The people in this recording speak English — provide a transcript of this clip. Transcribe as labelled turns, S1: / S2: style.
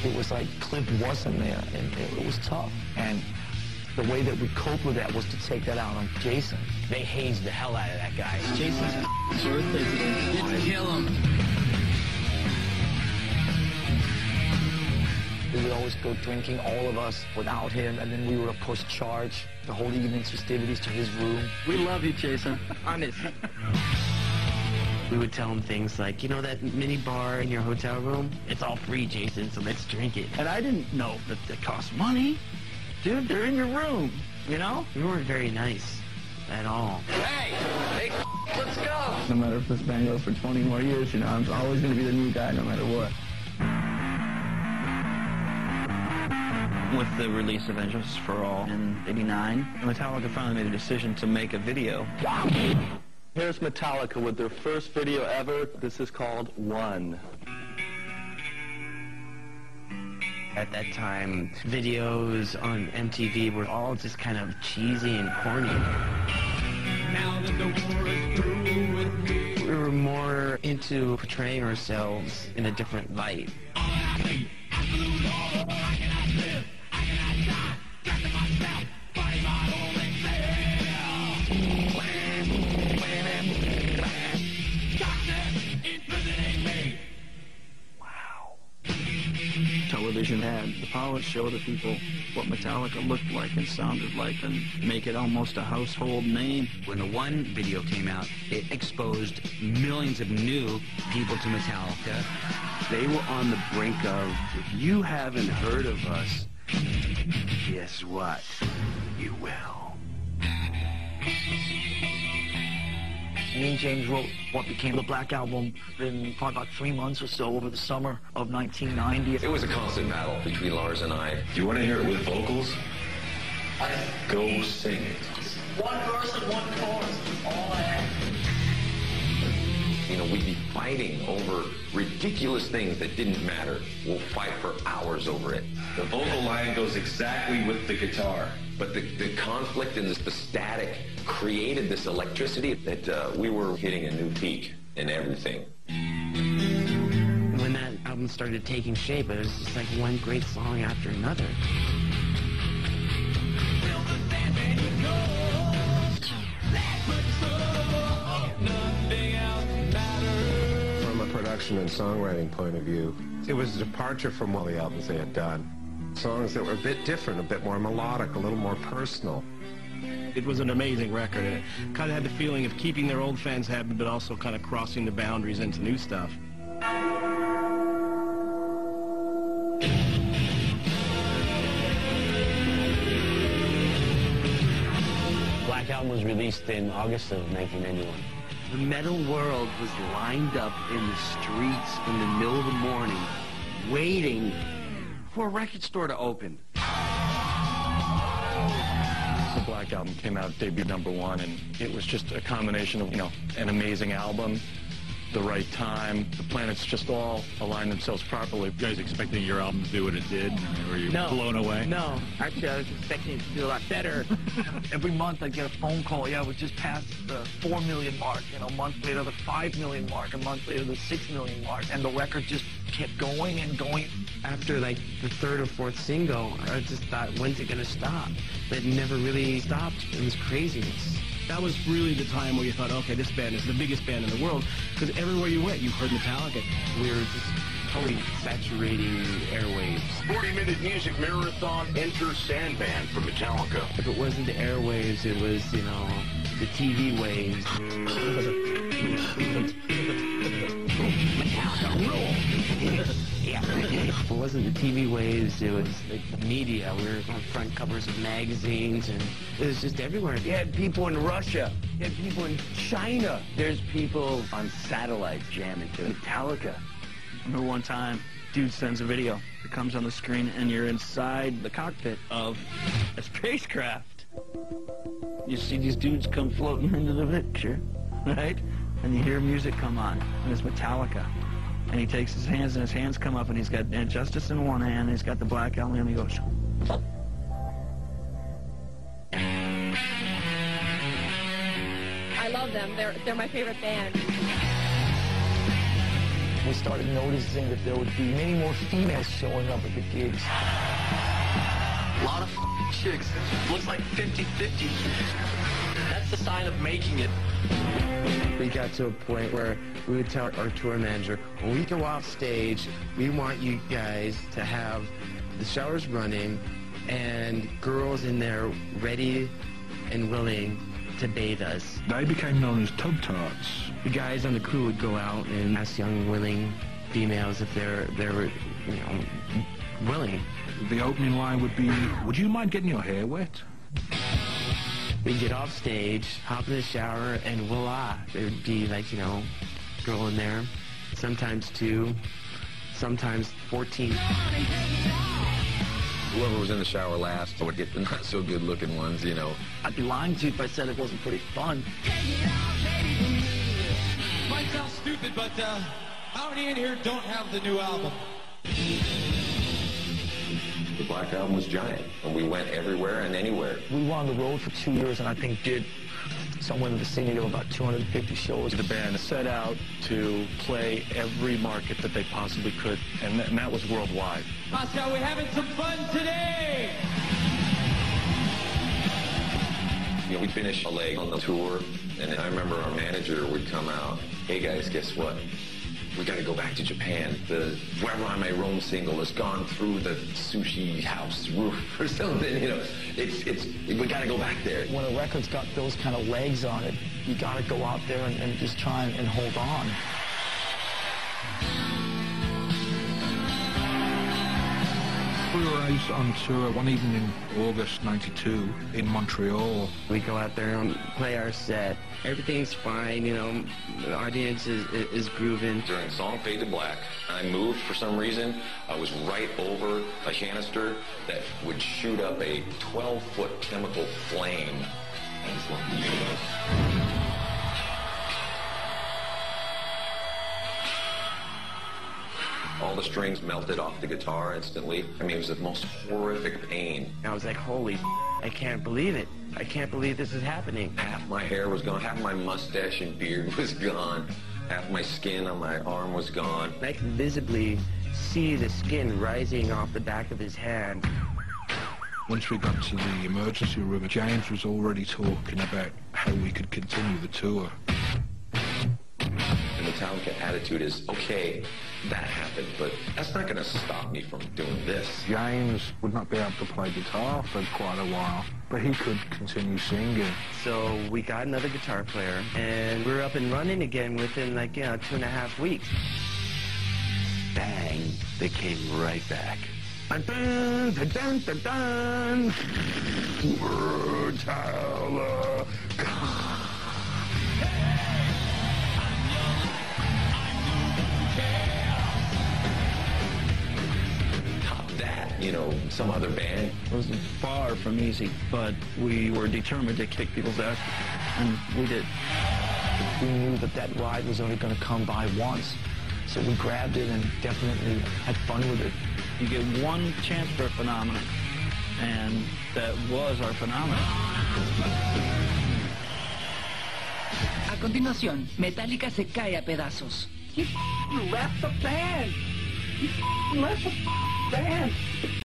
S1: It was like Cliff wasn't there, and it was tough. And the way that we coped with that was to take that out on Jason.
S2: They hazed the hell out of that guy.
S1: Jason's birthday today.
S2: Let's kill him.
S1: We would always go drinking, all of us, without him, and then we would, of course, charge the whole evening's festivities to his room.
S2: We love you, Jason. Honest. We would tell him things like, you know that mini bar in your hotel room? It's all free, Jason, so let's drink it.
S3: And I didn't know that it cost money. Dude, they're in your room, you know?
S2: We weren't very nice at all.
S4: Hey, let's go!
S3: No matter if this band goes for 20 more years, you know, I'm always going to be the new guy no matter what. With the release of Injustice for All in '89, Metallica finally made a decision to make a video.
S5: Here's Metallica with their first video ever. This is called One.
S2: At that time, videos on MTV were all just kind of cheesy and corny. Now that the war is through with me. We were more into portraying ourselves in a different light.
S3: Television had the power to show the people what Metallica looked like and sounded like and make it almost a household name.
S2: When the One video came out, it exposed millions of new people to Metallica.
S6: They were on the brink of, if you haven't heard of us, guess what? You will.
S1: Me and James wrote what became the Black Album in probably about 3 months or so over the summer of 1990.
S4: It was a constant battle between Lars and I.
S7: Do you want to hear it with vocals? Go sing it.
S1: One verse and one chorus, all I had.
S4: You know, we'd be fighting over ridiculous things that didn't matter. We'll fight for hours over it.
S7: The vocal line goes exactly with the guitar.
S4: But the conflict and the static created this electricity that we were hitting a new peak in everything.
S2: When that album started taking shape, it was just like one great song after another.
S8: From a production and songwriting point of view, it was a departure from all the albums they had done. Songs that were a bit different, a bit more melodic, a little more personal.
S9: It was an amazing record, and it kind of had the feeling of keeping their old fans happy, but also kind of crossing the boundaries into new stuff.
S2: Black Album was released in August of 1991. The metal world was lined up in the streets in the middle of the morning, waiting for a record store to open.
S5: The Black Album came out, debuted #1, and it was just a combination of, you know, an amazing album, the right time, the planets just all aligned themselves properly.
S9: You guys expecting your album to do what it did? I mean, were you blown away?
S2: No, actually I was expecting it to do a lot better.
S1: Every month I'd get a phone call, yeah, we just passed the 4 million mark, you know, a month later the 5 million mark, a month later the 6 million mark, and the record just kept going and going.
S2: After like the 3rd or 4th single, I just thought, when's it gonna stop? But it never really stopped. It was craziness.
S9: That was really the time where you thought, okay, this band is the biggest band in the world, because everywhere you went, you heard Metallica.
S2: We were just totally saturating airwaves.
S7: 40-minute music marathon, enter Sandman from Metallica.
S2: If it wasn't the airwaves, it was, you know, the TV waves. Yeah. If it wasn't the TV waves, it was like the media. We were on front covers of magazines, and it was just everywhere.
S3: You had people in Russia. You had people in China. There's people on satellites jamming to Metallica. I remember one time, dude sends a video. It comes on the screen, and you're inside the cockpit of a spacecraft. You see these dudes come floating into the picture, right? And you hear music come on, and it's Metallica. And he takes his hands, and his hands come up, and he's got Injustice in one hand, and he's got the Black Album, and he goes...
S10: I love them. They're my favorite band.
S1: we started noticing that there would be many more females showing up at the gigs.
S3: A lot of chicks. Looks like 50-50. That's the sign of making it.
S2: We got to a point where we would tell our tour manager, when we go off stage, we want you guys to have the showers running and girls in there ready and willing to bathe us.
S10: They became known as tub tarts.
S2: The guys on the crew would go out and ask young, willing females if they were, you know, willing.
S10: The opening line would be, "Would you mind getting your hair wet?"
S2: We'd get off stage, hop in the shower, and voila, there would be, like, you know, girl in there. Sometimes 2, sometimes 14.
S4: Whoever was in the shower last would get the not so good looking ones, you know.
S1: I'd be lying to you if I said it wasn't pretty fun.
S11: Might sound stupid, but how many in here don't have the new album?
S4: The Black Album was giant, and we went everywhere and anywhere.
S1: We were on the road for 2 years, and I think did somewhere in the vicinity of about 250 shows.
S5: The band set out to play every market that they possibly could, and that was worldwide.
S11: Moscow, we're having some fun today!
S4: You know, we finished a leg on the tour, and I remember our manager would come out, "Hey guys, guess what? We got to go back to Japan. The Wherever I May Roam single has gone through the sushi house roof or something, you know. We got to go back there."
S1: When a record's got those kind of legs on it, you got to go out there and just try and hold on.
S10: We were out on tour one evening in August '92 in Montreal.
S2: We go out there and play our set. Everything's fine, you know, the audience is grooving.
S4: During Song Fade to Black, I moved for some reason. I was right over a canister that would shoot up a 12-foot chemical flame. All the strings melted off the guitar instantly. I mean, it was the most horrific pain.
S2: I was like, holy, I can't believe it. I can't believe this is happening.
S4: Half my hair was gone, half my mustache and beard was gone, half my skin on my arm was gone.
S2: I could visibly see the skin rising off the back of his hand.
S10: Once we got to the emergency room, James was already talking about how we could continue the tour.
S4: The Metallica attitude is, okay, that happened, but that's not going to stop me from doing this.
S10: James would not be able to play guitar for quite a while, but he could continue singing.
S2: So we got another guitar player, and we were up and running again within, like, you know, 2.5 weeks.
S6: Bang, they came right back.
S2: Dun, dun, dun, dun, dun.
S4: You know, some other band.
S3: It was far from easy, but we were determined to kick people's ass, and we did.
S1: We knew that that ride was only going to come by once, so we grabbed it and definitely had fun with it.
S3: You get one chance for a phenomenon, and that was our phenomenon.
S12: A continuación, Metallica se cae a pedazos.
S1: He left the band! He left the band!